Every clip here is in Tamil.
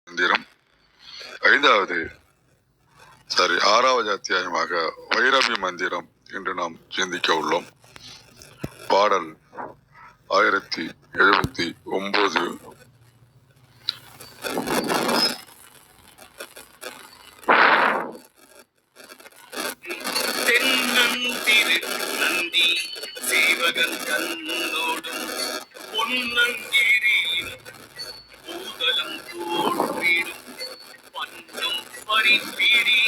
மந்திரம் 6வது அத்தியாயமாக வைரவி மந்திரம் என்று நாம் சிந்திக்க உள்ளோம். பாடல் 1079. நந்தி சேவகன் கண்ணோடும் பொன்னங்கிரியின் பூதலம் தோற்றிடும் பன்னும் பரிப்பிடி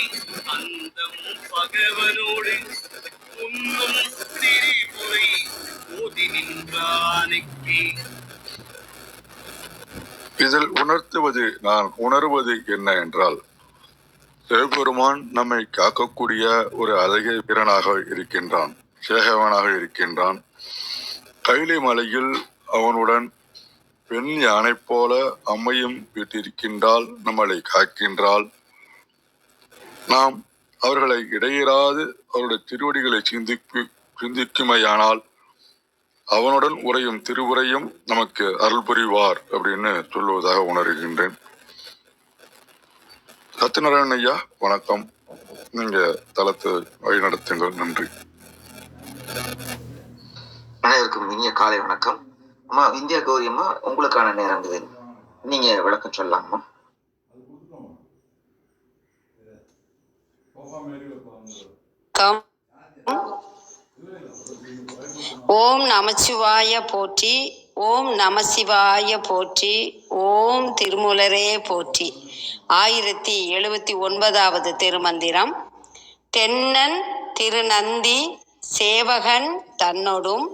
அந்தம் பகவனோடு உன்னும் திரிபுரை ஓதி நின்றானுக்கே. இதில் நான் உணர்வது என்ன என்றால், சிவபெருமான் நம்மை காக்கக்கூடிய ஒரு அழகிய வீரனாக இருக்கின்றான், சேகவனாக இருக்கின்றான். கைலை மலையில் அவனுடன் பெண் யானை போல அம்மையும் வீட்டிருக்கின்றாள், நம்மளை காக்கின்றாள். நாம் அவர்களை இடையிறாது அவருடைய திருவடிகளை சிந்திக்குமையானால் அவனுடன் உரையும் திருவுரையும் நமக்கு அருள் புரிவார் அப்படின்னு சொல்லுவதாக உணர்கின்றேன். சத்யநாராயணன் ஐயா, வணக்கம். நீங்க தளத்தை வழிநடத்துங்கள். நன்றி. அனைவருக்கும் இனிய காலை வணக்கம். அம்மா இந்தியா கௌரி அம்மா, உங்களுக்கான நேரம் இது, நீங்க விளக்கம் சொல்லலாமா? ஓம் நமச்சிவாய போற்றி, ஓம் நமசிவாய போற்றி, ஓம் திருமூலரே போற்றி. 1079வது திருமந்திரம். தென்னன் திருநந்தி சேவகன் தன்னொடும்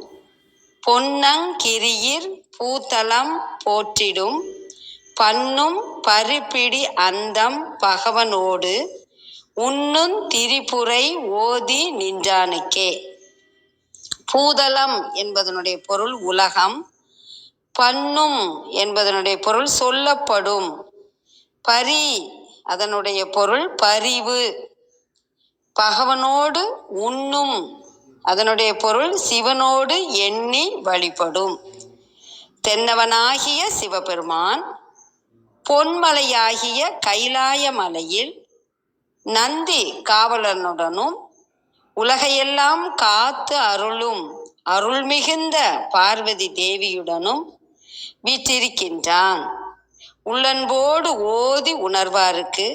பொன்னங்கிரியிற் பூத்தலம் போற்றிடும் பன்னும் பரிப்பிடி அந்தம் பகவனோடு உன்னுந் திரிபுரை ஓதி நின்றானுக்கே. பூதலம் என்பதனுடைய பொருள் உலகம். பன்னும் என்பதனுடைய பொருள் சொல்லப்படும். பரி அதனுடைய பொருள் பரிவு. பகவனோடு உண்ணும் அதனுடைய பொருள் சிவனோடு எண்ணி வழிபடும். தென்னவனாகிய சிவபெருமான் பொன்மலையாகிய கைலாய மலையில் நந்தி காவலனுடனும் உலகையெல்லாம் காத்து அருளும் அருள் மிகுந்த பார்வதி தேவியுடனும் வீற்றிருக்கின்றான். உள்ளன்போடு ஓதி உணர்வாருக்கு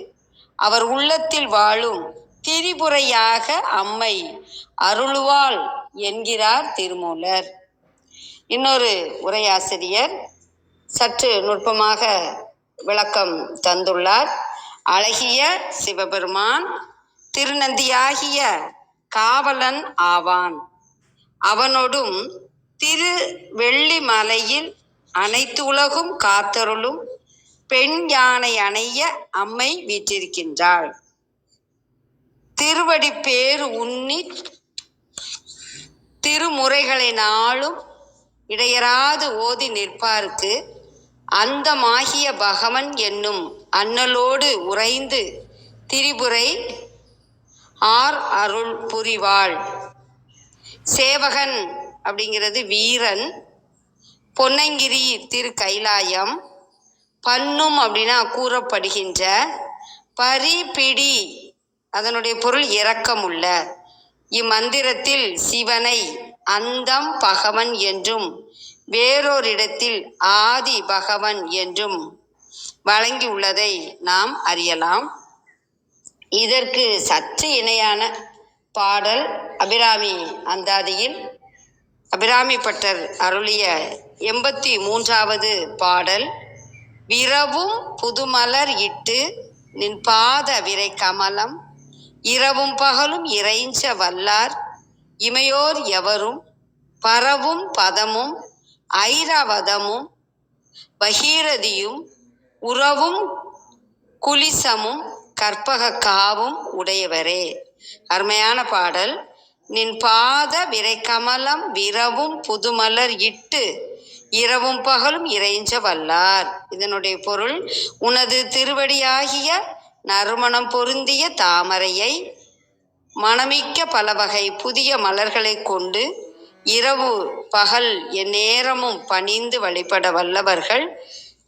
அவர் உள்ளத்தில் வாழும் திரிபுரையாக அம்மை அருளுவாள் என்கிறார் திருமூலர். இன்னொரு உரையாசிரியர் சற்று நுட்பமாக விளக்கம் தந்துள்ளார். அழகிய சிவபெருமான் திருநந்தியாகிய காவலன் ஆவான். அவனோடும் திரு வெள்ளி மலையில் அனைத்து உலகும் காத்தருளும் பெண் யானை அணைய அம்மை வீற்றிருக்கின்றாள். திருவடி பேரு உண்ணி திருமுறைகளை நாளும் இடையராது ஓதி நிற்பார்க்கு அந்தமாகிய பகவன் என்னும் அண்ணலோடு உறைந்து திரிபுரை அருள் புரிவாள். சேவகன் அப்படிங்கிறது வீரன். பொன்னங்கிரி திரு கைலாயம். பன்னும் அப்படின்னா கூறப்படுகின்ற. பரிபிடி அதனுடைய பொருள் இரக்கமுள்ள. இம்மந்திரத்தில் சிவனை அந்தம் பகவன் என்றும் வேறோரிடத்தில் ஆதி பகவன் என்றும் வழங்கியுள்ளதை நாம் அறியலாம். இதற்கு சற்று இணையான பாடல் அபிராமி அந்தாதியில் அபிராமி பட்டர் அருளிய 83வது பாடல். விரவும் புதுமலர் இட்டு நின் பாத விரை கமலம் இரவும் பகலும் இறைஞ்ச வல்லார் இமையோர் எவரும் பரவும் பதமும் ஐராவதமும் பகீரதியும் உறவும் குலிசமும் கற்பக காவும் உடையவரே. அருமையான பாடல். நின் பாத விரை கமலம் விரவும் புதுமலர் இட்டு இரவும் பகலும் இறைஞ்ச வல்லார். இதனுடைய பொருள், உனது திருவடியாகிய நறுமணம் பொருந்திய தாமரையை மணமிக்க பல வகை புதிய மலர்களை கொண்டு இரவு பகல் எந்நேரமும் பணிந்து வழிபட வல்லவர்கள்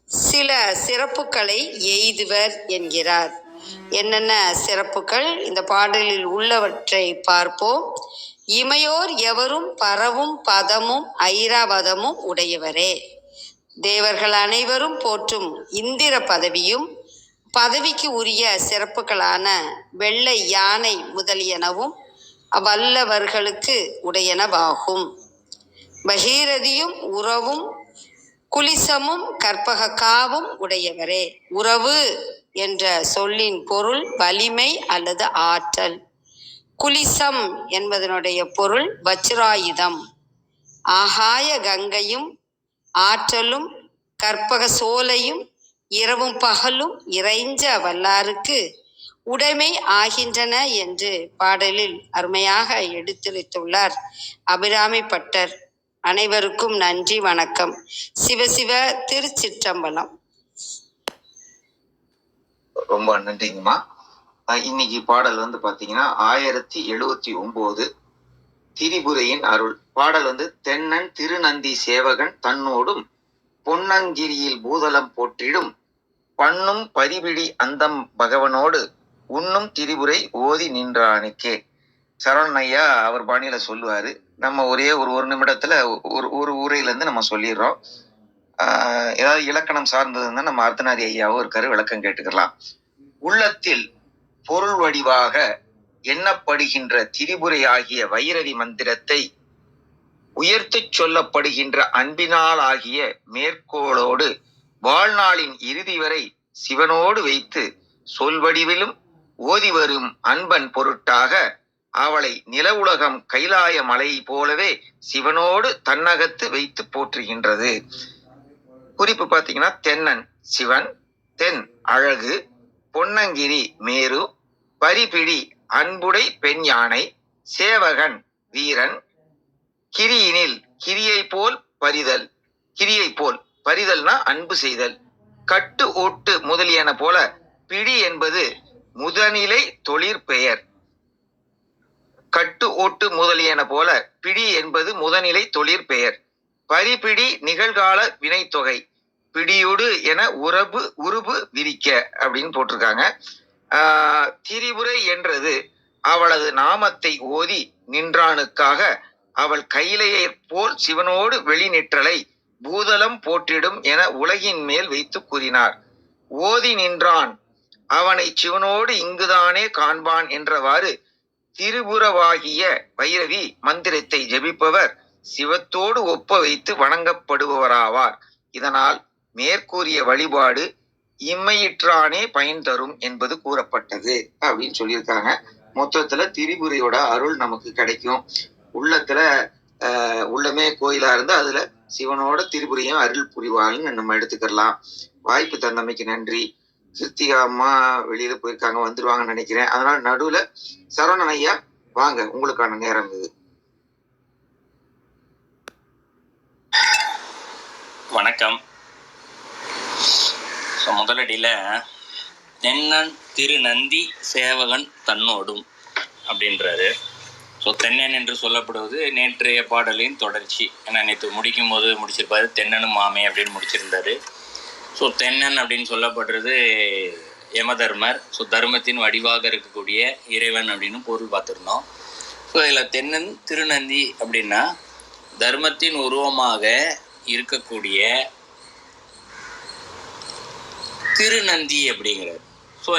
சில சிறப்புகளை எய்துவர் என்கிறார். என்னென்ன சிறப்புகள்? இந்த பாடலில் உள்ளவற்றை பார்ப்போம். இமையோர் எவரும் பரவும் பதமும் ஐராவதமும் உடையவரே. தேவர்கள் அனைவரும் போற்றும் இந்திர பதவியும் பதவிக்கு உரிய சிறப்புகளான வெள்ளை யானை முதலியனவும் வல்லவர்களுக்கு உடையனவாகும். பகீரதியும் உறவும் குலிசமும் கற்பக காவும் உடையவரே. உறவு என்ற சொல்லின் பொருள் வலிமை அல்லது ஆற்றல். குலிசம் என்பதனுடைய பொருள் வஜ்ராயுதம். ஆகாய கங்கையும் ஆற்றலும் கற்பக சோலையும் இரவும் பகலும் இறைஞ்ச வல்லாருக்கு உடைமை ஆகின்றன என்று பாடலில் அருமையாக எடுத்துரைத்துள்ளார் அபிராமி பட்டர். அனைவருக்கும் நன்றி, வணக்கம். சிவசிவ திருச்சிற்றம்பலம். ரொம்ப நன்றிங்கம்மா. இன்னைக்கு பாடல் பாத்தீங்கன்னா 1079 திரிபுரையின் அருள். பாடல் தென்னன் திருநந்தி சேவகன் தன்னோடும் பொன்னங்கிரியில் பூதலம் போற்றிடும் பண்ணும் பரிபிடி அந்தம் பகவனோடு உண்ணும் திரிபுரை ஓதி நின்றானுக்கே. சரவணன் ஐயா அவர் பாணியில சொல்லுவாரு. நம்ம ஒரே ஒரு நிமிடத்துல ஒரு உரையில இருந்து நம்ம சொல்லிடுறோம். ஏதாவது இலக்கணம் சார்ந்ததுன்னா நம்ம அர்த்தநாரி ஐயாவும் இருக்காரு, விளக்கம் கேட்டுக்கலாம். உள்ளத்தில் பொருள் வடிவாக எண்ணப்படுகின்ற திரிபுரை ஆகிய வைரவி மந்திரத்தை உயர்த்து சொல்லப்படுகின்ற அன்பினால் ஆகிய மேற்கோளோடு வாழ்நாளின் இறுதி வரை சிவனோடு வைத்து சொல்வடிவிலும் ஓதி வரும் அன்பன் பொருட்டாக அவளை நில உலகம் கைலாய மலை போலவே சிவனோடு தன்னகத்து வைத்து போற்றுகின்றது. குறிப்பு பார்த்தீங்கன்னா, தென்னன் சிவன், தென் அழகு, பொன்னங்கிரி மேரு, பரிபிடி அன்புடை பெண் யானை, சேவகன் வீரன், கிரியினில் கிரியை போல் பரிதல், கிரியை போல் பரிதல்னா அன்பு செய்தல், கட்டு ஓட்டு முதலியன போல, பிடி என்பது முதனிலை தொழிற்பெயர். கட்டு ஓட்டு முதலியன போல பிடி என்பது முதனிலை தொழிற்பெயர். பரிபிடி நிகழ்கால வினைத்தொகை. பிடியுடு என உருபு விரிக்க அப்படின்னு போட்டிருக்காங்க. திரிபுரை என்றது அவளது நாமத்தை ஓதி நின்றானுக்காக அவள் கையிலையை போல் சிவனோடு வெளிநிற்றலை பூதலம் போற்றிடும் என உலகின் மேல் வைத்து கூறினார். ஓதி நின்றான் அவனை சிவனோடு இங்குதானே காண்பான் என்றவாறு திரிபுரவாகிய வைரவி மந்திரத்தை ஜெபிப்பவர் சிவத்தோடு ஒப்ப வைத்து வணங்கப்படுபவராவார். இதனால் மேற்கூறிய வழிபாடு இம்மையிற்றானே பயன் தரும் என்பது கூறப்பட்டது அப்படின்னு சொல்லியிருக்காங்க. மொத்தத்துல திரிபுரையோட அருள் நமக்கு கிடைக்கும். உள்ளத்துல உள்ளமே கோயிலா இருந்தா அதுல சிவனோட திரிபுரையும் அருள் புரிவாள்னு நம்ம எடுத்துக்கலாம். வாய்ப்பு தந்தமைக்கு நன்றி. கிருத்திகா அம்மா வெளியில போயிருக்காங்க, வந்துருவாங்கன்னு நினைக்கிறேன். அதனால நடுவுல சரவணன் ஐயா வாங்க, உங்களுக்கான நேரம் இது. வணக்கம். முதலடியில தென்னன் திருநந்தி சேவகன் தன்னோடும் அப்படின்றாரு. தென்னன் என்று சொல்லப்படுவது நேற்றைய பாடலின் தொடர்ச்சி. ஏன்னா நேற்று முடிக்கும் போது முடிச்சிருப்பாரு தென்னனும் மாமே அப்படின்னு முடிச்சிருந்தாரு. தென்னன் அப்படின்னு சொல்லப்படுறது யமதர்மர். தர்மத்தின் வடிவாக இருக்கக்கூடிய இறைவன் அப்படின்னு பொருள் பார்த்துருந்தோம். இதில் தென்னன் திருநந்தி அப்படின்னா தர்மத்தின் உருவமாக இருக்கக்கூடிய திருநந்தி அப்படிங்கிறார்.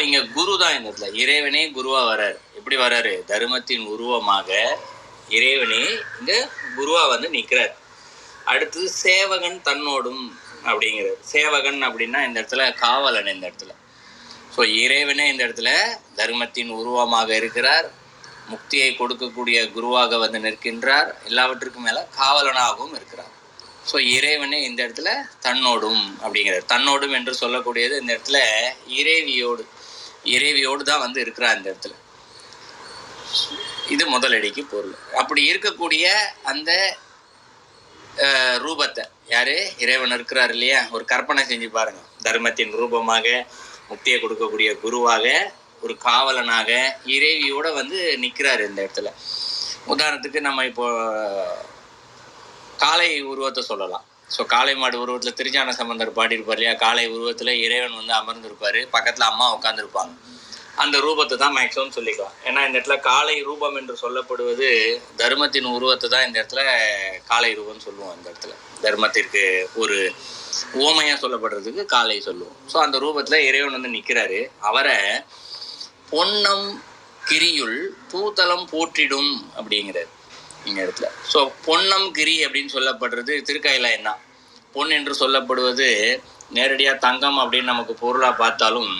இங்கே குரு தான் இந்த இடத்துல. இறைவனே குருவாக வர்றார். எப்படி வர்றாரு? தர்மத்தின் உருவமாக இறைவனே இங்கே குருவாக நிற்கிறார். அடுத்தது சேவகன் தன்னோடும் அப்படிங்கிறார். சேவகன் அப்படின்னா இந்த இடத்துல காவலன். இந்த இடத்துல இறைவனே இந்த இடத்துல தர்மத்தின் உருவமாக இருக்கிறார். முக்தியை கொடுக்கக்கூடிய குருவாக நிற்கின்றார். எல்லாவற்றுக்கும் மேலே காவலனாகவும் இருக்கிறார். இறைவனே இந்த இடத்துல தன்னோடும் அப்படிங்கிறார். தன்னோடும் என்று சொல்லக்கூடியது இந்த இடத்துல இறைவியோடு தான் இருக்கிறார் இந்த இடத்துல. இது முதலடிக்கு பொருள். அப்படி இருக்கக்கூடிய அந்த ரூபத்தை யாரு? இறைவன் இருக்கிறார் இல்லையா? ஒரு கற்பனை செஞ்சு பாருங்க. தர்மத்தின் ரூபமாக, முக்தியை கொடுக்கக்கூடிய குருவாக, ஒரு காவலனாக இறைவியோட நிற்கிறாரு இந்த இடத்துல. உதாரணத்துக்கு நம்ம இப்போ காளை உருவத்தை சொல்லலாம். ஸோ காளை மாடு உருவத்தில் திருஞான சம்பந்தர் பாடியிருப்பார் இல்லையா, காளை உருவத்தில் இறைவன் வந்து அமர்ந்திருப்பார், பக்கத்தில் அம்மா உட்காந்துருப்பாங்க. அந்த ரூபத்தை தான் மேக்ஸிமம் சொல்லிக்கலாம். ஏன்னா இந்த இடத்துல காளை ரூபம் என்று சொல்லப்படுவது தர்மத்தின் உருவத்தை தான் இந்த இடத்துல காளை ரூபம்னு சொல்லுவோம். இந்த இடத்துல தர்மத்திற்கு ஒரு ஓமையாக சொல்லப்படுறதுக்கு காளை சொல்லுவோம். ஸோ அந்த ரூபத்தில் இறைவன் வந்து நிற்கிறாரு. அவரை பொன்னம் கிரியுள் பூதலம் போற்றிடும் அப்படிங்கிறார் இந்த இடத்துல. ஸோ பொன்னம் கிரி அப்படின்னு சொல்லப்படுறது திருக்கைலாயம் தான். பொன் என்று சொல்லப்படுவது நேரடியாக தங்கம் அப்படின்னு நமக்கு பொருளாக பார்த்தாலும்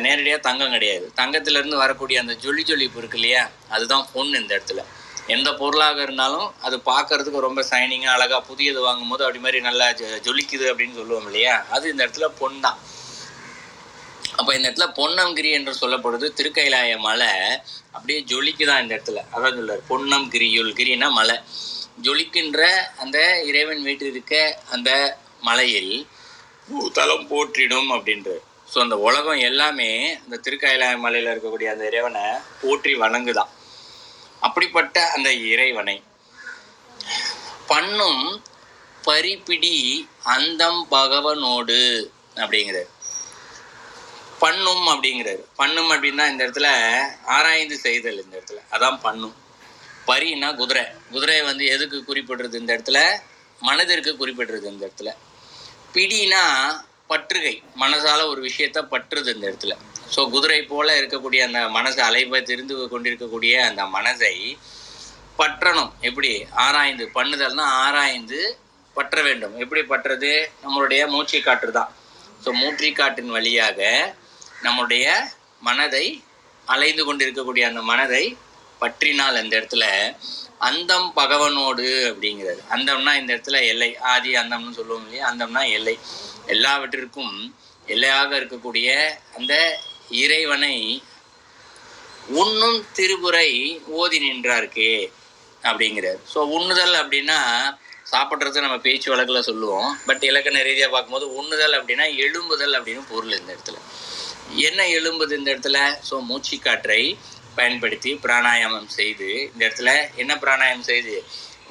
நேரடியாக தங்கம் கிடையாது. தங்கத்திலேருந்து வரக்கூடிய அந்த ஜொலிப்பு இருக்கு இல்லையா, அதுதான் பொன். இந்த இடத்துல எந்த பொருளாக இருந்தாலும் அது பார்க்கறதுக்கு ரொம்ப சைனிங்காக அழகாக புதியது வாங்கும் போது அப்படி மாதிரி நல்லா ஜொலிக்குது அப்படின்னு சொல்லுவோம் இல்லையா, அது இந்த இடத்துல பொன் தான். அப்போ இந்த இடத்துல பொன்னம்கிரி என்று சொல்லப்படுது திருக்கைலாய மலை அப்படியே ஜொலிக்குதான் இந்த இடத்துல. அதான் சொல்றாரு பொன்னம் கிரியுள். கிரினா மலை, ஜொலிக்கின்ற அந்த இறைவன் வீட்டு இருக்க அந்த மலையில் பூதலம் போற்றிடும் அப்படின்றது. ஸோ அந்த உலகம் எல்லாமே அந்த திருக்கைலாய மலையில் இருக்கக்கூடிய அந்த இறைவனை போற்றி வணங்குதான். அப்படிப்பட்ட அந்த இறைவனை பண்ணும் பரிபிடி அந்தம் பகவனோடு அப்படிங்கிறார். பண்ணும் அப்படிங்கிறாரு. பண்ணும் அப்படின்னா இந்த இடத்துல ஆராய்ந்து செய்தல். இந்த இடத்துல அதான் பண்ணும். பரின்னா குதிரை. குதிரை வந்து எதுக்கு குறிப்பிடுறது இந்த இடத்துல? மனதிற்கு குறிப்பிடுறது இந்த இடத்துல. பிடினா பற்றுகை, மனசால ஒரு விஷயத்த பற்றுது இந்த இடத்துல. ஸோ குதிரை போல இருக்கக்கூடிய அந்த மனசை அலைப திரிந்து கொண்டிருக்கக்கூடிய அந்த மனதை பற்றணும். எப்படி? ஆராய்ந்து. பண்ணுதல்னா ஆராய்ந்து பற்ற வேண்டும். எப்படி பற்றுறது? நம்மளுடைய மூச்சை காற்று தான். ஸோ மூச்சு காற்றின் வழியாக நம்முடைய மனதை அலைந்து கொண்டிருக்கக்கூடிய அந்த மனதை பற்றினால் அந்த இடத்துல அந்தம் பகவனோடு அப்படிங்கிறது. அந்தம்னா இந்த இடத்துல எல்லை, ஆதி அந்தம்னு சொல்லுவோம் இல்லையா, அந்தம்னா எல்லை. எல்லாவற்றிற்கும் எல்லையாக இருக்கக்கூடிய அந்த இறைவனை உண்ணும் திருப்புரை ஓதி நின்றார்க்கே அப்படிங்கிறார். ஸோ உண்ணுதல் அப்படின்னா சாப்பிட்றது நம்ம பேச்சு வழக்கில் சொல்லுவோம். பட் இலக்கண ரீதியாக பார்க்கும்போது உண்ணுதல் அப்படின்னா எழும்புதல் அப்படின்னு பொருள் இந்த இடத்துல. என்ன எழும்புது இந்த இடத்துல? ஸோ மூச்சு காற்றை பயன்படுத்தி பிராணாயாமம் செய்து இந்த இடத்துல என்ன பிராணாயாமம் செய்து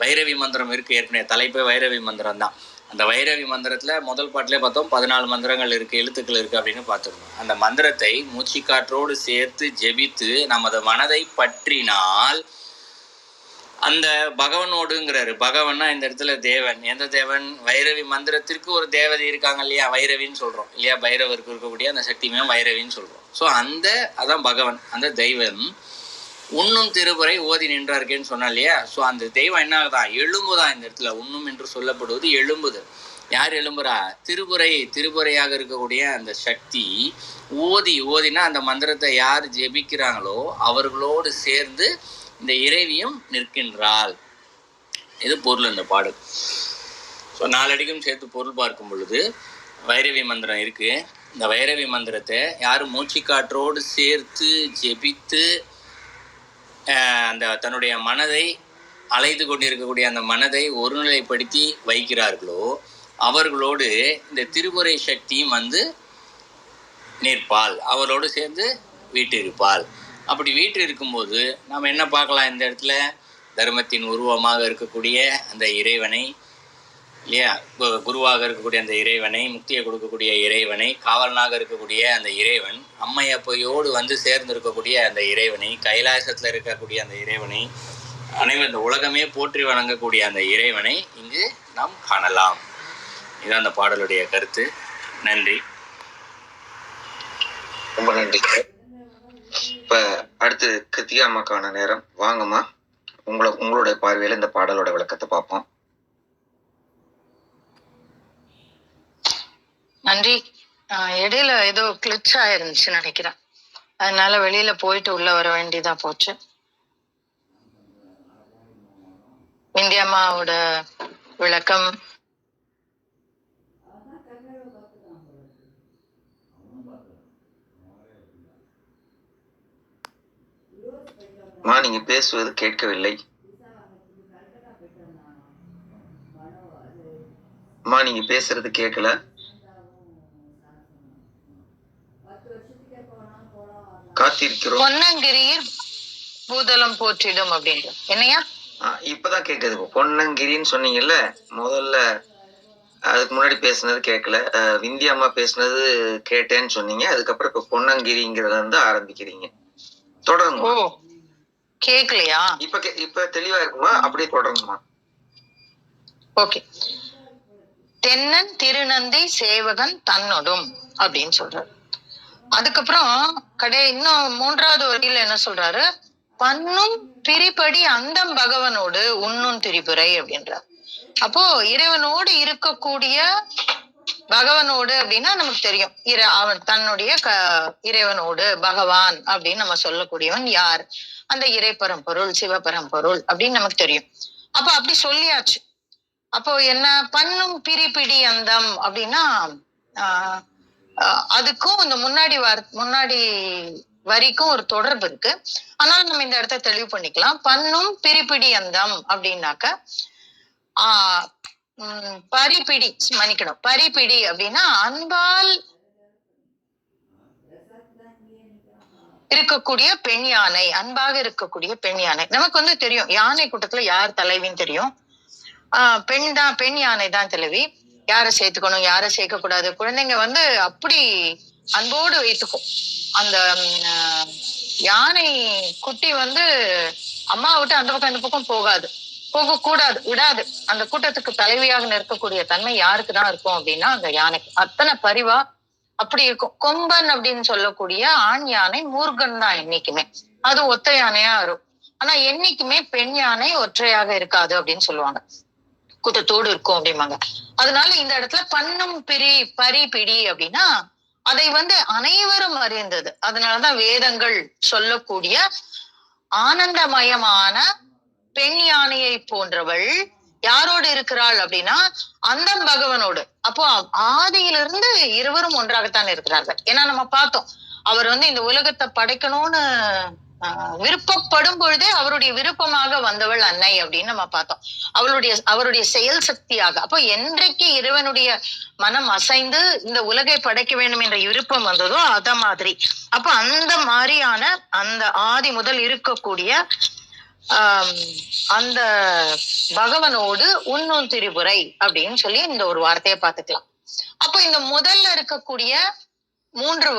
வைரவி மந்திரம் இருக்குது. ஏற்கனவே தலைப்பே வைரவி மந்திரம் தான். அந்த வைரவி மந்திரத்தில் முதல் பாட்டிலே பார்த்தோம் 14 மந்திரங்கள் இருக்குது, எழுத்துக்கள் இருக்குது அப்படின்னு பார்த்துருந்தோம். அந்த மந்திரத்தை மூச்சு காற்றோடு சேர்த்து ஜெபித்து நமது மனதை பற்றினால் அந்த பகவனோடுங்கிறாரு. பகவன்னா இந்த இடத்துல தேவன். எந்த தேவன்? வைரவி மந்திரத்திற்கு ஒரு தேவதை இருக்காங்க இல்லையா, வைரவின்னு சொல்கிறோம் இல்லையா, பைரவருக்கு இருக்கக்கூடிய அந்த சக்திமே வைரவின்னு சொல்கிறோம். ஸோ அதான் பகவன், அந்த தெய்வம் உண்ணும் திருப்புரை ஓதி நின்றார்க்கேன்னு சொன்னா இல்லையா. ஸோ அந்த தெய்வம் என்ன ஆகுதான்? எழும்புதான் இந்த இடத்துல. உண்ணும் என்று சொல்லப்படுவது எழும்புதல். யார் எழும்புறா? திருப்புரையாக இருக்கக்கூடிய அந்த சக்தி ஓதினா அந்த மந்திரத்தை யார் ஜெபிக்கிறாங்களோ அவர்களோடு சேர்ந்து இந்த இறைவியும் நிற்கின்றாள். இது பொருள் இந்த பாடல். ஸோ நாலடிக்கும் சேர்த்து பொருள் பார்க்கும் பொழுது வைரவி மந்திரம் இருக்கு. இந்த வைரவி மந்திரத்தை யார் மூச்சு காற்றோடு சேர்த்து ஜெபித்து அந்த தன்னுடைய மனதை அலைந்து கொண்டிருக்கக்கூடிய அந்த மனதை ஒருநிலைப்படுத்தி வைக்கிறார்களோ அவர்களோடு இந்த திருப்புரை சக்தியும் வந்து நிற்பாள், அவரோடு சேர்ந்து வீட்டிருப்பாள். அப்படி வீட்டு இருக்கும்போது நாம் என்ன பார்க்கலாம்? இந்த இடத்துல தர்மத்தின் உருவமாக இருக்கக்கூடிய அந்த இறைவனை இல்லையா, குருவாக இருக்கக்கூடிய அந்த இறைவனை, முக்தியை கொடுக்கக்கூடிய இறைவனை, காவலனாக இருக்கக்கூடிய அந்த இறைவன், அம்மையப்பையோடு வந்து சேர்ந்து இருக்கக்கூடிய அந்த இறைவனை, கைலாசத்தில் இருக்கக்கூடிய அந்த இறைவனை, அனைவரும் இந்த உலகமே போற்றி வணங்கக்கூடிய அந்த இறைவனை இங்கு நாம் காணலாம். இதுதான் அந்த பாடலுடைய கருத்து. நன்றி. ரொம்ப நன்றி. இப்ப அடுத்து கிருத்திகா அம்மாக்கான நேரம். வாங்கம்மா, உங்களுடைய பார்வையில இந்த பாடலோட விளக்கத்தை பார்ப்போம். நன்றி. இடையில ஏதோ கிளிச் ஆயிருந்துச்சுன்னு நினைக்கிறேன். அதனால வெளியில போயிட்டு உள்ள வர வேண்டியதா போச்சு. இந்தியாமாவோட விளக்கம் நீங்க பேசுவது கேட்கவில்லை. நீங்க பேசுறது கேட்கல. காத்திருக்கிறோம். பொன்னங்கிரியில் பூதலம் போற்றிடும் அப்படின்ற என்னையா இப்பதான் கேக்குது. இப்போ பொன்னங்கிரின்னு சொன்னீங்கல்ல, முதல்ல அதுக்கு முன்னாடி பேசுனது கேட்கல. விந்தியா அம்மா பேசுனது கேட்டேன்னு சொன்னீங்க. அதுக்கப்புறம் இப்ப பொன்னங்கிரிங்கிறத வந்து ஆரம்பிக்கிறீங்க. தொடருங்க. ஓ, கேக்கலையா? இப்ப தெளிவா இருக்குமா? அப்படியே தொடருங்கம்மா. ஓகே. தென்னன் திருநந்தி சேவகன் தன்னொடும் அப்படின்னு சொல்றாரு. அதுக்கப்புறம் இன்னும் 3வது வரியில என்ன சொல்றாரு? பன்னும் பிரிபடி அந்தம் பகவனோடு உண்ணும் திரிபுரை அப்படின்றார். அப்போ இறைவனோடு இருக்கக்கூடிய பகவனோடு அப்படின்னா நமக்கு தெரியும். அவன் தன்னுடைய இறைவனோடு பகவான் அப்படின்னு நம்ம சொல்லக்கூடியவன் யார்? அந்த இறைப்பரம்பொருள், சிவபரம்பொருள் அப்படின்னு நமக்கு தெரியும். அப்ப அப்படி சொல்லியாச்சு. அப்போ என்ன பன்னும் பிரிபிடி அந்தம் அப்படின்னா அதுக்கும் இந்த முன்னாடி வரிக்கும் ஒரு தொடர்பு இருக்கு. ஆனால் நம்ம இந்த இடத்த தெளிவு பண்ணிக்கலாம். பன்னும் பிரிபிடி அந்தம் அப்படின்னாக்க பரிபிடி, மன்னிக்கணும், பரிபிடி அப்படின்னா அன்பால் இருக்கக்கூடிய பெண் யானை, அன்பாக இருக்கக்கூடிய பெண் யானை. நமக்கு வந்து தெரியும் யானை கூட்டத்துல யார் தலைவின்னு தெரியும். பெண் யானை தான் தலைவி. யாரை சேர்த்துக்கணும், யாரை சேர்க்க கூடாது, குழந்தைங்க வந்து அப்படி அன்போடு வைத்துக்கும். அந்த யானை குட்டி வந்து அம்மா விட்டு அந்த பக்கம் இந்த பக்கம் போகக்கூடாது, விடாது. அந்த கூட்டத்துக்கு தலைவியாக நிற்கக்கூடிய தன்மை யாருக்குதான் இருக்கும் அப்படின்னா அந்த யானைக்கு. அத்தனை பரிவா அப்படி இருக்கும். கொம்பன் அப்படின்னு சொல்லக்கூடிய ஆண் யானை மூர்க்கன் தான் என்னைக்குமே. அது ஒத்த யானையா இருக்கும். ஆனா என்னைக்குமே பெண் யானை ஒற்றையாக இருக்காது அப்படின்னு சொல்லுவாங்க. கூட்டத்தோடு இருக்கும் அப்படிம்பாங்க. அதனால இந்த இடத்துல பன்னும் பரிபிடி அப்படின்னா அதை வந்து அனைவரும் அறிந்தது. அதனாலதான் வேதங்கள் சொல்லக்கூடிய ஆனந்தமயமான பெண் யானையை போன்றவள் யாரோடு இருக்கிறாள் அப்படின்னா அந்தம் பகவனோடு. அப்போ ஆதியிலிருந்து இருவரும் ஒன்றாகத்தான் இருக்கிறார்கள். ஏன்னா நம்ம பார்த்தோம், அவர் வந்து இந்த உலகத்தை படைக்கணும்னு விருப்பப்படும் பொழுதே அவருடைய விருப்பமாக வந்தவள் அன்னை அப்படின்னு நம்ம பார்த்தோம். அவருடைய செயல் சக்தியாக. அப்போ என்றைக்கு இறைவனுடைய மனம் அசைந்து இந்த உலகை படைக்க வேண்டும் என்ற விருப்பம் வந்ததோ அத மாதிரி. அப்ப அந்த மாதிரியான அந்த ஆதி முதல் இருக்கக்கூடிய அந்த பகவனோடு உண்ணும் திரிபுரை அப்படின்னு சொல்லி இந்த ஒரு வார்த்தையை பார்த்துக்கலாம். அப்போ இந்த முதல்ல இருக்கக்கூடிய 3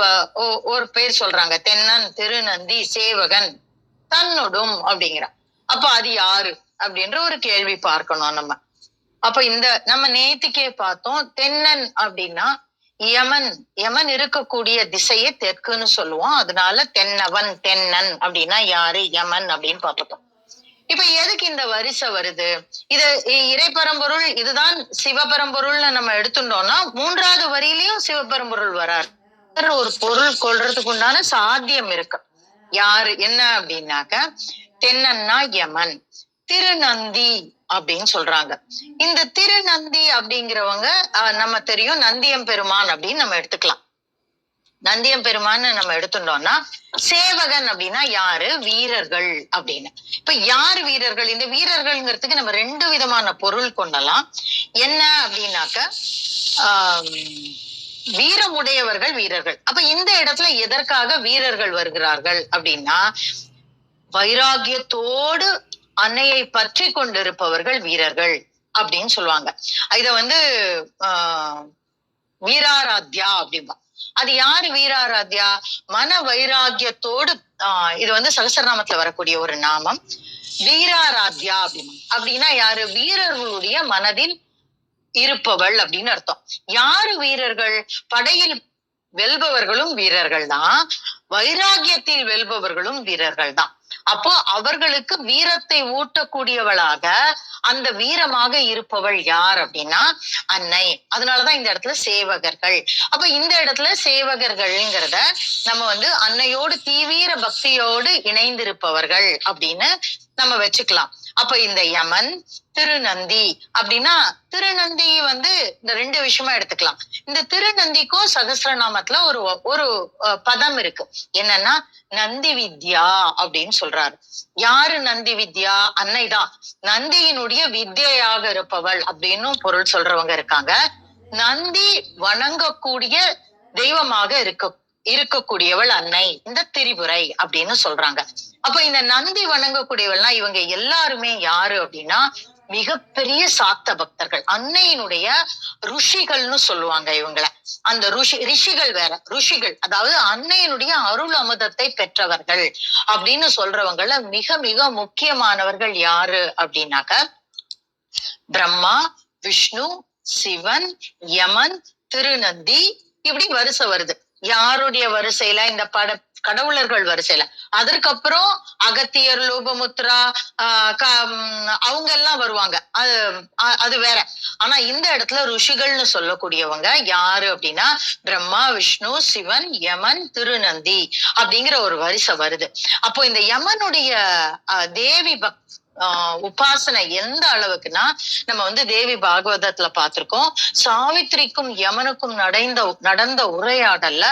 ஒரு பேர் சொல்றாங்க. தென்னன் திருநந்தி சேவகன் தன்னொடும் அப்படிங்கிற. அப்ப அது யாரு அப்படின்ற ஒரு கேள்வி பார்க்கணும் நம்ம. அப்ப நம்ம நேத்திக்கே பார்த்தோம், தென்னன் அப்படின்னா யமன் இருக்கக்கூடிய திசையை தெற்குன்னு சொல்லுவோம். அதனால தென்னவன் தென்னன் அப்படின்னா யாரு? யமன் அப்படின்னு பார்த்துட்டோம். இப்ப எதுக்கு இந்த வரிசை வருது? இது இறைப்பரம்பொருள், இதுதான் சிவபரம்பொருள்னு நம்ம எடுத்துட்டோம்னா 3வது வரியிலையும் சிவபரம்பொருள் வராரு. ஒரு பொருள் கொள்றதுக்கு உண்டான சாத்தியம் இருக்கு. யாரு என்ன அப்படின்னாக்க தென்னன்னா யமன், திருநந்தி அப்படின்னு சொல்றாங்க. இந்த திருநந்தி அப்படிங்கிறவங்க நம்ம தெரியும் நந்தியம் பெருமான் அப்படின்னு நம்ம எடுத்துக்கலாம். நந்தியம் பெருமான்னு நம்ம எடுத்துட்டோம்னா சேவகன் அப்படின்னா யாரு? வீரர்கள் அப்படின்னு. இப்ப யார் வீரர்கள்? இந்த வீரர்கள்ங்கிறதுக்கு நம்ம 2 விதமான பொருள் கொள்ளலாம். என்ன அப்படின்னாக்க வீரமுடையவர்கள் வீரர்கள். அப்ப இந்த இடத்துல எதற்காக வீரர்கள் வருகிறார்கள் அப்படின்னா வைராகியத்தோடு அன்னையை பற்றி கொண்டிருப்பவர்கள் வீரர்கள் அப்படின்னு சொல்லுவாங்க. இத வந்து வீராராத்யா அப்படின்பா. அது யாரு வீராராத்யா? மன வைராகியத்தோடு இது வந்து சகஸ்ரநாமத்துல வரக்கூடிய ஒரு நாமம். வீராராத்யா அப்படின்னா யாரு? வீரர்களுடைய மனதில் இருப்பவள் அப்படின்னு அர்த்தம். யாரு வீரர்கள்? படையில் வெல்பவர்களும் வீரர்கள் தான், வைராகியத்தில் வெல்பவர்களும் வீரர்கள் தான். அப்போ அவர்களுக்கு வீரத்தை ஊட்டக்கூடியவளாக அந்த வீரமாக இருப்பவள் யார் அப்படின்னா அன்னை. அதனாலதான் இந்த இடத்துல சேவகர்கள். அப்ப இந்த இடத்துல சேவகர்கள்ங்கிறத நம்ம வந்து அன்னையோடு தீவிர பக்தியோடு இணைந்திருப்பவர்கள் அப்படின்னு நம்ம வச்சுக்கலாம். அப்ப இந்த யமன் திருநந்தி அப்படின்னா திருநந்தி வந்து இந்த 2 விஷயமா எடுத்துக்கலாம். இந்த திருநந்திக்கும் சகஸ்ரநாமத்துல ஒரு பதம் இருக்கு. என்னன்னா நந்தி வித்யா அப்படின்னு சொல்றாரு. யாரு நந்தி வித்யா? அன்னைதான் நந்தியினுடைய வித்யாக இருப்பவள் அப்படின்னு பொருள் சொல்றவங்க இருக்காங்க. நந்தி வணங்கக்கூடிய தெய்வமாக இருக்கக்கூடியவள் அன்னை இந்த திரிபுரை அப்படின்னு சொல்றாங்க. அப்ப இந்த நந்தி வணங்கக்கூடியவள்னா இவங்க எல்லாருமே யாரு அப்படின்னா மிகப்பெரிய சாக்த பக்தர்கள், அன்னையினுடைய ருஷிகள்னு சொல்லுவாங்க இவங்கள. அந்த ரிஷிகள் வேற, ருஷிகள் அதாவது அன்னையினுடைய அருள் அமுதத்தை பெற்றவர்கள் அப்படின்னு சொல்றவங்கள மிக மிக முக்கியமானவர்கள் யாரு அப்படின்னாக்க பிரம்மா, விஷ்ணு, சிவன், யமன், திருநந்தி, இப்படி வரிசை வருது. யாருடைய வரிசையில? இந்த கடவுளர்கள் வரிசையில. அதற்கப்புறம் அகத்தியர், லோபமுத்ரா, அவங்க எல்லாம் வருவாங்க, அது வேற. ஆனா இந்த இடத்துல ருஷிகள்னு சொல்லக்கூடியவங்க யாரு அப்படின்னா பிரம்மா, விஷ்ணு, சிவன், யமன், திருநந்தி அப்படிங்கிற ஒரு வரிசை வருது. அப்போ இந்த யமனுடைய தேவி உபாசனை எந்த அளவுக்குன்னா நம்ம தேவி பாகவதத்துல பார்த்திருக்கோம். சாவித்திரிக்கும் யமனுக்கும் நடந்த உரையாடல்ல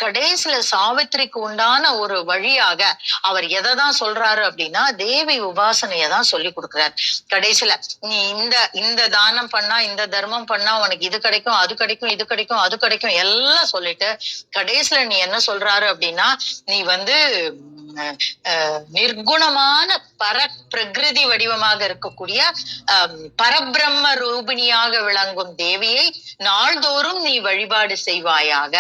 கடைசியில சாவித்திரிக்கு உண்டான ஒரு வழியாக அவர் எதைதான் சொல்றாரு அப்படின்னா தேவி உபாசனையை தான் சொல்லி கொடுக்கிறார். கடைசியில நீ இந்த தானம் பண்ணா, இந்த தர்மம் பண்ணா உனக்கு இது கிடைக்கும், அது கிடைக்கும், இது கிடைக்கும், அது கிடைக்கும் எல்லாம் சொல்லிட்டு கடைசியில நீ என்ன சொல்றாரு அப்படின்னா நீ நிர்குணமான பிரகிருதி வடிவமாக இருக்கக்கூடிய பரபிரம்ம ரூபிணியாக விளங்கும் தேவியை நாள்தோறும் நீ வழிபாடு செய்வாயாக.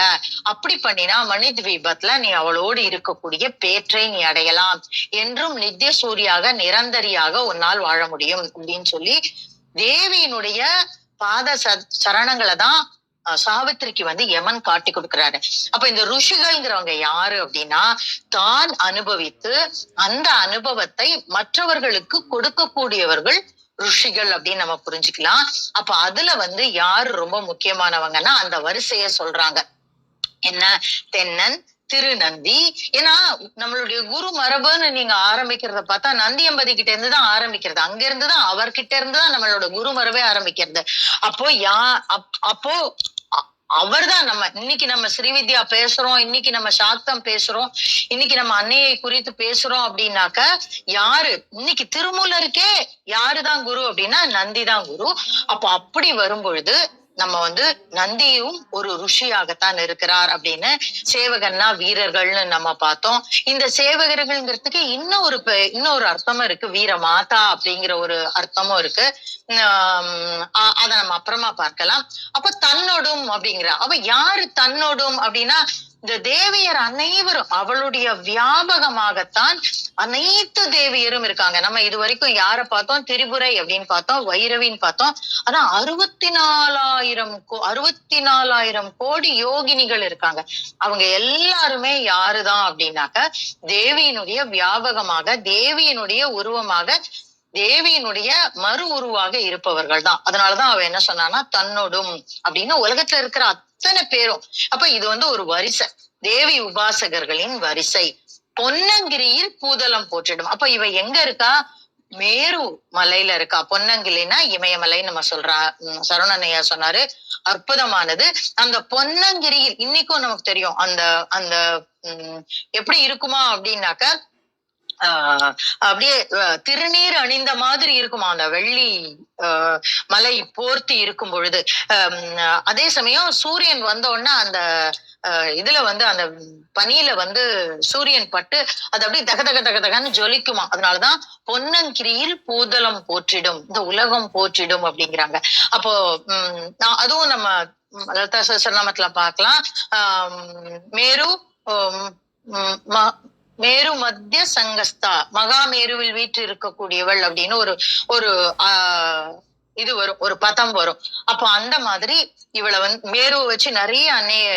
அப்படி பண்ணினா மணித்வீபத்துல நீ அவளோடு இருக்கக்கூடிய பேற்றை நீ அடையலாம், என்றும் நித்திய சூரியாக நிரந்தரியாக உன்னால் வாழ முடியும் அப்படின்னு சொல்லி தேவியினுடைய பாத சரணங்களை தான் சாவித்திரிக்கு யமன் காட்டி கொடுக்கிறாரு. அப்ப இந்த ருஷிகள்ங்கிறவங்க யாரு அப்படின்னா தான் அனுபவித்து அந்த அனுபவத்தை மற்றவர்களுக்கு கொடுக்கக்கூடியவர்கள் ருஷிகள் அப்படின்னு நம்ம புரிஞ்சுக்கலாம். அப்ப அதுல யாரு ரொம்ப முக்கியமானவங்கன்னா அந்த வரிசைய சொல்றாங்க. என்ன? தென்னன், திருநந்தி. ஏன்னா நம்மளுடைய குரு மரபுன்னு நீங்க ஆரம்பிக்கிறத பார்த்தா நந்தியம்பதி கிட்ட இருந்துதான் ஆரம்பிக்கிறது. அங்க இருந்துதான் அவர்கிட்ட இருந்துதான் நம்மளோட குரு மரபே ஆரம்பிக்கிறது. அப்போ அவர்தான் இன்னைக்கு நம்ம ஸ்ரீவித்யா பேசுறோம், இன்னைக்கு நம்ம சாக்தம் பேசுறோம், இன்னைக்கு நம்ம அன்னையை குறித்து பேசுறோம் அப்படின்னாக்க யாரு? இன்னைக்கு திருமூலருக்கே யாருதான் குரு அப்படின்னா நந்தி தான் குரு. அப்போ அப்படி வரும் பொழுது நம்ம நந்தியும் ஒரு ருஷியாகத்தான் இருக்கிறார் அப்படின்னு சேவகன்னா வீரர்கள்னு நம்ம பார்த்தோம். இந்த சேவகர்கள்ங்கிறதுக்கு இன்னொரு அர்த்தமும் இருக்கு, வீர மாதா அப்படிங்கிற ஒரு அர்த்தமும் இருக்கு. அத நம்ம அப்புறமா பார்க்கலாம். அப்ப தன்னோடும் அப்படிங்கிற அவ யாரு? தன்னோடும் அப்படின்னா இந்த தேவியர் அனைவரும் அவளுடைய வியாபகமாகத்தான் அனைத்து தேவியரும் இருக்காங்க. நம்ம இது வரைக்கும் யார பார்த்தோம்? திரிபுரை அப்படின்னு பார்த்தோம், வைரவின்னு பார்த்தோம். ஆனா 64,000 கோடி யோகினிகள் இருக்காங்க. அவங்க எல்லாருமே யாருதான் அப்படின்னாக்க தேவியினுடைய வியாபகமாக, தேவியினுடைய உருவமாக, தேவியினுடைய மறு உருவாக இருப்பவர்கள் தான். அதனாலதான் அவ என்ன சொன்னான்னா தன்னோடும் அப்படின்னு உலகத்துல இருக்கிற அத்தனை பேரும். அப்ப இது ஒரு வரிசை, தேவி உபாசகர்களின் வரிசை. பொன்னங்கிரியில் பூதலம் போற்றிடும். அப்ப இவ எங்க இருக்கா? மேரு மலையில இருக்கா. பொன்னங்கிரினா இமயமலை நம்ம சரவணனையா சொன்னாரு, அற்புதமானது. அந்த பொன்னங்கிரியில் இன்னைக்கும் நமக்கு தெரியும் அந்த எப்படி இருக்குமா அப்படின்னாக்க அப்படியே திருநீர் அணிந்த மாதிரி இருக்குமா அந்த வெள்ளி மலை போர்த்தி இருக்கும் பொழுது. அதே சமயம் சூரியன் வந்த உடனே அந்த இதுல அந்த பனியில சூரியன் பட்டு அது அப்படியே தக தக தக தகன்னு ஜொலிக்குமா. அதனாலதான் பொன்னங்கிரியில் பூதலம் போற்றிடும், இந்த உலகம் போற்றிடும் அப்படிங்கிறாங்க. அப்போ அதுவும் நம்ம லலிதா சஹஸ்ரநாமத்துல பார்க்கலாம். மேரு மத்திய சங்கஸ்தா, மகாமேருவில் வீற்று இருக்கக்கூடியவள் அப்படின்னு ஒரு இது வரும், ஒரு பதம் வரும். அப்போ அந்த மாதிரி இவளை மேருவை வச்சு நிறைய அன்னையை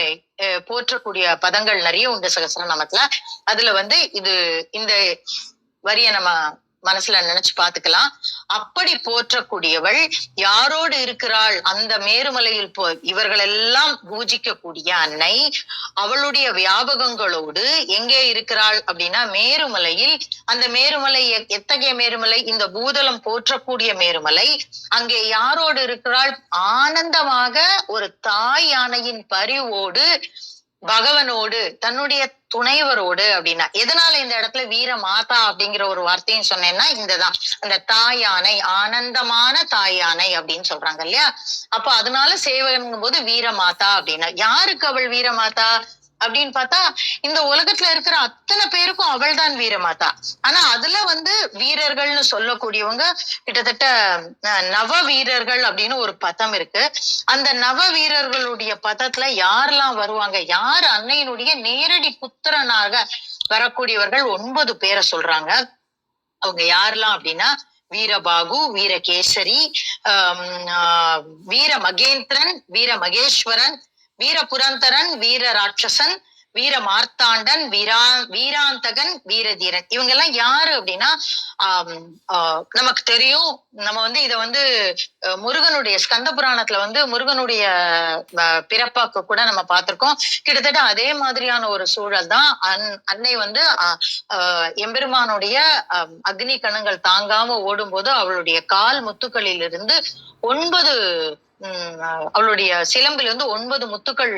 போற்றக்கூடிய பதங்கள் நிறைய உண்டு சகஸ்ரநாமத்துல. அதுல இந்த வரிய நம்ம மனசுல நினைச்சு பாத்துக்கலாம். அப்படி போற்றக்கூடியவள் யாரோடு இருக்கிறாள்? அந்த மேருமலையில் இவர்கள் எல்லாம் பூஜிக்கக்கூடிய அன்னை அவளுடைய வியாபகங்களோடு எங்கே இருக்கிறாள் அப்படின்னா மேருமலையில். அந்த மேருமலை எத்தகைய மேருமலை? இந்த பூதலம் போற்றக்கூடிய மேருமலை. அங்கே யாரோடு இருக்கிறாள்? ஆனந்தமாக ஒரு தாய் யானையின் பரிவோடு, பகவனோடு, தன்னுடைய துணைவரோடு. அப்படின்னா எதனால இந்த இடத்துல வீர மாதா அப்படிங்கிற ஒரு வார்த்தையும் சொன்னேன்னா இந்ததான், அந்த தாய் யானை, ஆனந்தமான தாய் யானை அப்படின்னு சொல்றாங்க இல்லையா. அப்ப அதனால சேவகன் போது வீர மாதா அப்படின்னா யாருக்கு அவள் வீர மாதா? அப்படின்னு பார்த்தா இந்த உலகத்துல இருக்கிற அத்தனை பேருக்கும் அவள் தான் வீரமாதா. ஆனா அதுல வீரர்கள்னு சொல்லக்கூடியவங்க கிட்டத்தட்ட நவ வீரர்கள் அப்படின்னு ஒரு பதம் இருக்கு. அந்த நவ வீரர்களுடைய பதத்துல யாரெல்லாம் வருவாங்க, யார் அன்னையினுடைய நேரடி புத்திரனாக வரக்கூடியவர்கள் 9 பேரை சொல்றாங்க. அவங்க யாரெல்லாம் அப்படின்னா வீரபாகு, வீரகேசரி, வீர மகேந்திரன், வீர மகேஸ்வரன், வீர புரந்தரன், வீர ராட்சசன், வீர மார்த்தாண்டன், வீராந்தகன், வீரதீரன். இவங்க எல்லாம் யாரு அப்படின்னா நமக்கு தெரியும். நம்ம இத முருகனுடைய ஸ்கந்த புராணத்துல முருகனுடைய பிறப்பாக்கு கூட நம்ம பார்த்திருக்கோம். கிட்டத்தட்ட அதே மாதிரியான ஒரு சூழல் தான் அன்னை எம்பெருமானுடைய அக்னி கணங்கள் தாங்காம ஓடும்போது அவளுடைய கால் முத்துக்களில் இருந்து 9 அவளுடைய சிலம்பிலிருந்து 9 முத்துக்கள்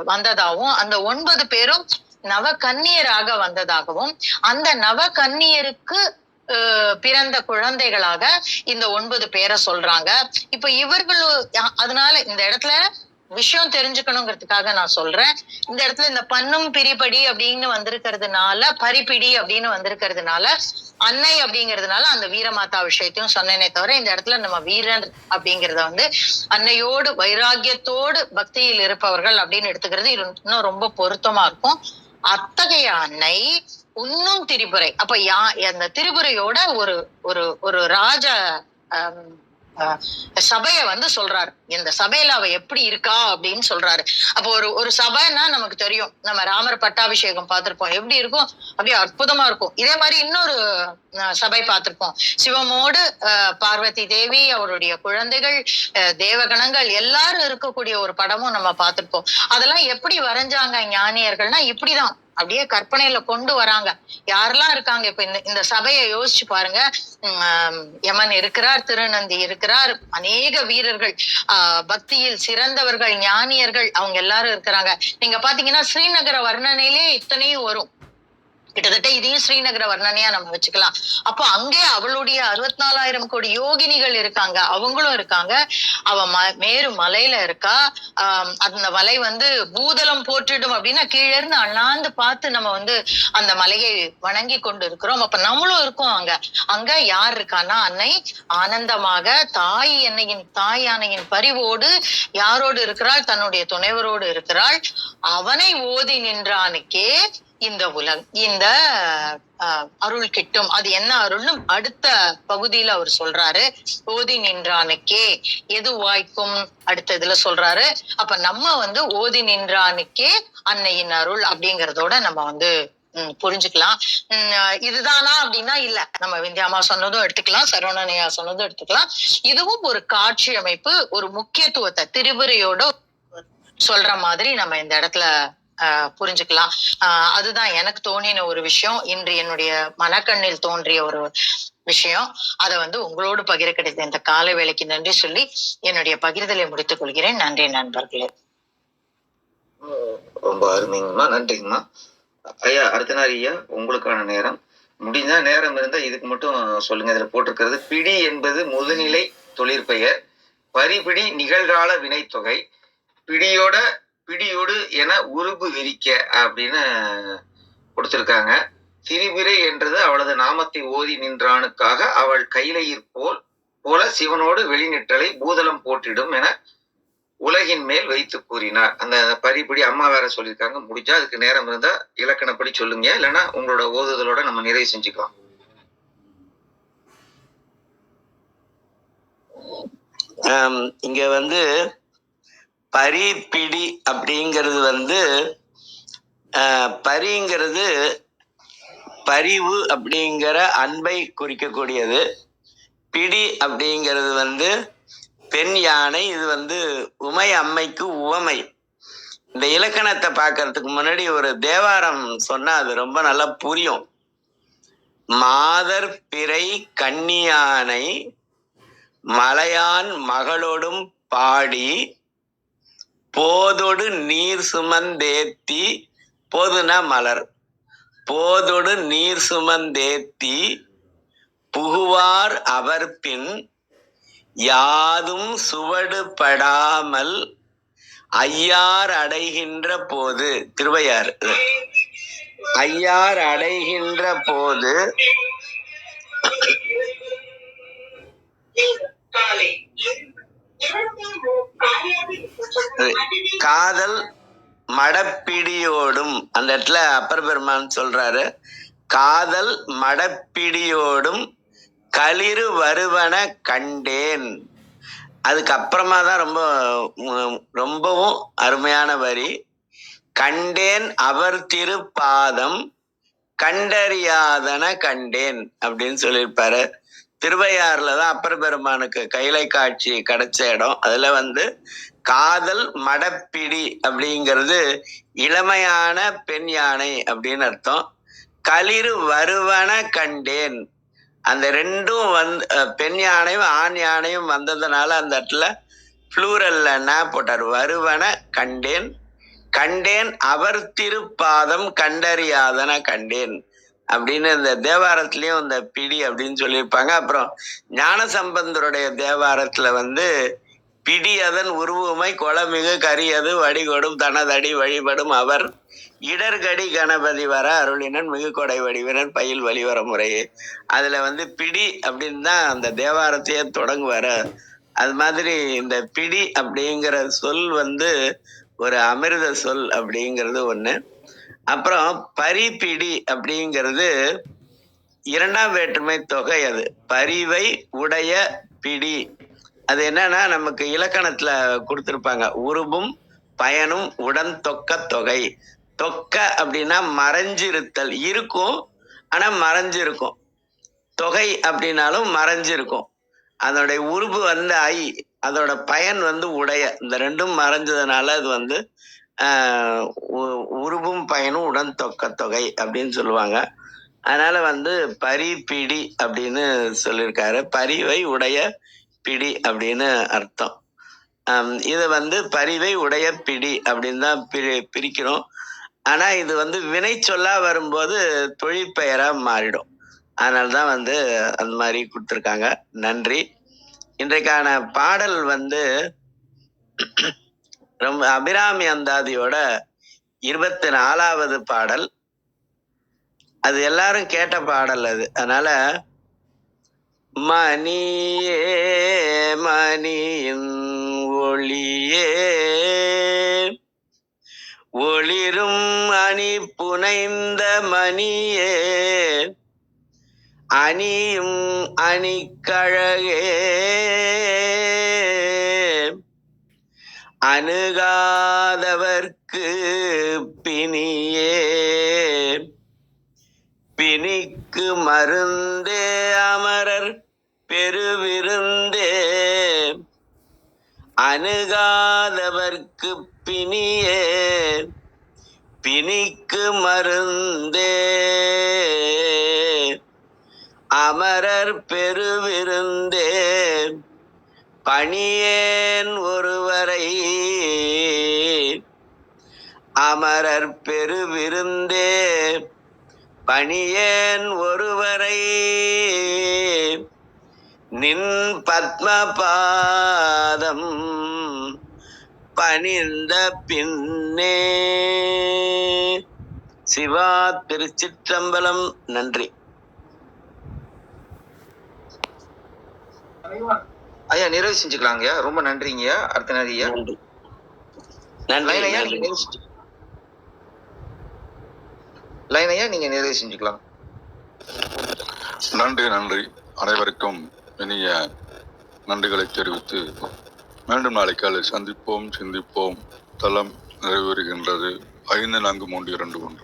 வந்ததாகவும், அந்த 9 பேரும் நவ கன்னியராக வந்ததாகவும், அந்த நவ கன்னியருக்கு பிறந்த குழந்தைகளாக இந்த 9 பேரை சொல்றாங்க. இப்ப அதனால இந்த இடத்துல விஷயம் தெரிஞ்சுக்கணுங்கிறதுக்காக நான் சொல்றேன். இந்த இடத்துல இந்த பன்னும் பிரிபடி அப்படின்னு வந்திருக்கிறதுனால, பரிபிடி அப்படின்னு வந்திருக்கிறதுனால, அன்னை அப்படிங்கிறதுனால அந்த வீரமாதா விஷயத்தையும் சொன்னேனே தவிர, இந்த இடத்துல நம்ம வீரன் அப்படிங்கிறத அன்னையோடு வைராகியத்தோடு பக்தியில் இருப்பவர்கள் அப்படின்னு எடுத்துக்கிறது இன்னும் ரொம்ப பொருத்தமா இருக்கும். அத்தகைய அன்னை உன்னும் திரிபுரை. அப்ப அந்த திரிபுரையோட ஒரு ராஜ சபைய சொல்றாரு. இந்த சபையில அவ எப்படி இருக்கா அப்படின்னு சொல்றாரு. அப்போ ஒரு சபைன்னா நமக்கு தெரியும், நம்ம ராமர் பட்டாபிஷேகம் பார்த்திருப்போம், எப்படி இருக்கும், அப்படியே அற்புதமா இருக்கும். இதே மாதிரி இன்னொரு சபை பார்த்திருப்போம், சிவமோடு பார்வதி தேவி, அவருடைய குழந்தைகள், தேவகணங்கள் எல்லாரும் இருக்கக்கூடிய ஒரு படமும் நம்ம பார்த்திருப்போம். அதெல்லாம் எப்படி வரைஞ்சாங்க ஞானியர்கள்னா இப்படிதான், அப்படியே கற்பனையில கொண்டு வராங்க. யாரெல்லாம் இருக்காங்க இப்ப இந்த சபையை யோசிச்சு பாருங்க. யமன் இருக்கிறார், திருநந்தி இருக்கிறார், அநேக வீரர்கள், பக்தியில் சிறந்தவர்கள், ஞானியர்கள், அவங்க எல்லாரும் இருக்கிறாங்க. நீங்க பாத்தீங்கன்னா ஸ்ரீநகர வர்ணனையிலே இத்தனையும் வரும். கிட்டத்தட்ட இதையும் ஸ்ரீநகர வர்ணனையா நம்ம வச்சுக்கலாம். அப்போ அங்கே அவளுடைய 64,000 கோடி யோகினிகள் இருக்காங்க, அவங்களும் இருக்காங்க. அவ மேரு மலையில இருக்கா. அந்த மலை பூதலம் போற்றிடும் அப்படின்னா கீழே இருந்து அண்ணாந்து பார்த்து நம்ம அந்த மலையை வணங்கி கொண்டு இருக்கிறோம். அப்ப நம்மளும் இருக்கோம் அங்க. அங்க யார் இருக்கான்னா அன்னை ஆனந்தமாக தாய் யானையின் பரிவோடு யாரோடு இருக்கிறாள், தன்னுடைய துணைவரோடு இருக்கிறாள். அவனை ஓதி நின்றானுக்கே இந்த அருள் கிட்டும். அது என்ன அருள்னு அடுத்த பகுதியில அவர் சொல்றாரு. ஓதி நின்றானுக்கே எது வாய்க்கும் அடுத்த இதுல சொல்றாரு. அப்ப நம்ம ஓதி நின்றானுக்கே அன்னையின் அருள் அப்படிங்கறதோட நம்ம புரிஞ்சுக்கலாம். இதுதானா அப்படின்னா இல்ல, நம்ம விந்தியாமா சொன்னதும் எடுத்துக்கலாம், சரவணனையா சொன்னதும் எடுத்துக்கலாம். இதுவும் ஒரு காட்சி அமைப்பு, ஒரு முக்கியத்துவத்தை திரிபுரையோட சொல்ற மாதிரி நம்ம இந்த இடத்துல புரிஞ்சுக்கலாம். அதுதான் எனக்கு தோணின ஒரு விஷயம், இன்று என்னுடைய மனக்கண்ணில் தோன்றிய ஒரு விஷயம். அதை உங்களோடு பகிர கிடைத்த இந்த காலை வேளைக்கு நன்றி சொல்லி என்னுடைய பகிர்தலை முடித்துக் கொள்கிறேன். நன்றி நண்பர்களே. ரொம்ப அருமைங்கம்மா, நன்றிங்கம்மா. ஐயா அர்த்தநாரி ஐயா, உங்களுக்கான நேரம். முடிஞ்சா நேரம் இருந்தா இதுக்கு மட்டும் சொல்லுங்க. இதுல போட்டிருக்கிறது பிடி என்பது முதுநிலை தொழிற்பெயர், பரிபிடி நிகழ்கால வினைத்தொகை, பிடியோடு என உருபு விரிக்க அப்படின்னு கொடுத்திருக்காங்க. திரிபுரை என்றது அவளது நாமத்தை ஓதி நின்றானுக்காக அவள் கையிலையிற் போல சிவனோடு வெளிநிற்றலை பூதலம் போற்றிடும் என உலகின் மேல் வைத்து கூறினார். அந்த பரிபிடி அம்மா வேற சொல்லியிருக்காங்க. முடிஞ்சா அதுக்கு நேரம் இருந்தா இலக்கணப்படி சொல்லுங்க, இல்லைன்னா உங்களோட ஓதுதலோட நம்ம நிறைவு செஞ்சுக்கலாம். இங்க பரிபிடி அப்படிங்கிறது பரிங்கிறது பரிவு அப்படிங்கிற அன்பை குறிக்கக்கூடியது. பிடி அப்படிங்கிறது பெண் யானை. இது உமை அம்மைக்கு உவமை. இந்த இலக்கணத்தை பார்க்கறதுக்கு முன்னாடி ஒரு தேவாரம் சொன்னா அது ரொம்ப நல்லா புரியும். மாதர் பிறை கன்னியானை மலையான் மகளோடும் பாடி போதொடு நீர் சுமந்தேத்தி, போதுனா மலர், போதொடு நீர் சுமந்தேத்தி புகுவார் அவர் பின் யாதும் சுவடுபடாமல் ஐயார் அடைகின்ற போது, திருவையாறு, ஐயார் அடைகின்ற போது காதல் மடப்பிடியோடும், அந்த இடத்துல அப்பர் பெருமான் சொல்றாரு, காதல் மடப்பிடியோடும் களிறு வருவன கண்டேன். அதுக்கப்புறமா தான் ரொம்பவும் அருமையான வரி. கண்டேன் அவர் திருப்பாதம் கண்டறியாதன கண்டேன் அப்படின்னு சொல்லியிருப்பாரு. திருவையாறுல தான் அப்பர் பெருமானுக்கு கைலை காட்சி கிடைச்ச இடம். அதுல காதல் மடப்பிடி அப்படிங்கிறது இளமையான பெண் யானை அப்படின்னு அர்த்தம். களிறு வருவன கண்டேன், அந்த ரெண்டும் பெண் யானையும் ஆண் யானையும் வந்ததுனால அந்த இடத்துல புளூரல்ல போட்டார். வருவன கண்டேன், கண்டேன் அவர் திருப்பாதம் கண்டறியாதன கண்டேன் அப்படின்னு இந்த தேவாரத்திலயும் இந்த பிடி அப்படின்னு சொல்லியிருப்பாங்க. அப்புறம் ஞானசம்பந்தருடைய தேவாரத்துல பிடி அதன் உருவுமை கொளமிகு கரியது வடிகொடும் தனதடி வழிபடும் அவர் இடர்கடி கணபதி வர அருளினன் மிகு கொடை வடிவினன் பயில் வழிவர முறையே. அதுல பிடி அப்படின்னு தான் அந்த தேவாரத்தையே தொடங்குவார. அது மாதிரி இந்த பிடி அப்படிங்கிற சொல் ஒரு அமிர்த சொல் அப்படிங்கிறது ஒண்ணு. அப்புறம் பரிபிடி அப்படிங்கிறது இரண்டாம் வேற்றுமை தொகை. அது பரிவை உடைய பிடி. அது என்னன்னா நமக்கு இலக்கணத்துல கொடுத்திருப்பாங்க, உருபும் பயனும் உடன் தொக்க தொகை. தொக்க அப்படின்னா மறைஞ்சிருத்தல், இருக்கும் ஆனா மறைஞ்சிருக்கும். தொகை அப்படின்னாலும் மறைஞ்சிருக்கும். அதோடைய உருபு ஐ, அதோட பயன் உடைய. இந்த ரெண்டும் மறைஞ்சதுனால அது உருபும் பயனும் உடன் தொக்க தொகை அப்படின்னு சொல்லுவாங்க. அதனால பரிபிடி அப்படின்னு சொல்லியிருக்காரு. பரிவை உடைய பிடி அப்படின்னு அர்த்தம். இதை பரிவை உடைய பிடி அப்படின்னு தான் பிரிக்கிறோம். ஆனா இது வினை சொல்லா வரும்போது தொழிற்பெயரா மாறிடும். அதனால்தான் அந்த மாதிரி கொடுத்துருக்காங்க. நன்றி. இன்றைக்கான பாடல் ரொம்ப அபிராமி அந்தாதியோட 24வது பாடல். அது எல்லாரும் கேட்ட பாடல் அது. அதனால மணியே மணியின் ஒளியே ஒளிரும் அணி புனைந்த மணியே அணியும் அணிக்கழகே அணுகாதவர்க்கு பிணியே பிணிக்கு மருந்தே அமரர் பெருவிருந்தே அணுகாதவர்க்கு பிணியே பிணிக்கு மருந்தே அமரர் பெருவிருந்தே பணியேன் ஒருவரை அமரர் பெருவிருந்தே பணியேன் ஒருவரை நின் பத்மபாதம் பணிந்த பின்னே. சிவா திருச்சிற்றம்பலம். நன்றி. ஐயா நிறைவு செஞ்சுக்கலாங்கய்யா. ரொம்ப நன்றிங்கய்யா. அர்த்தநாதியா நன்றி. லைனையா நீங்க நிறைவு செஞ்சுக்கலாம். நன்றி. நன்றி. அனைவருக்கும் இனிய நன்றிகளை தெரிவித்து மீண்டும் நாளை காலை சந்திப்போம், சிந்திப்போம். தளம் நிறைவேறுகின்றது. 5, 4, 3, 2, 1.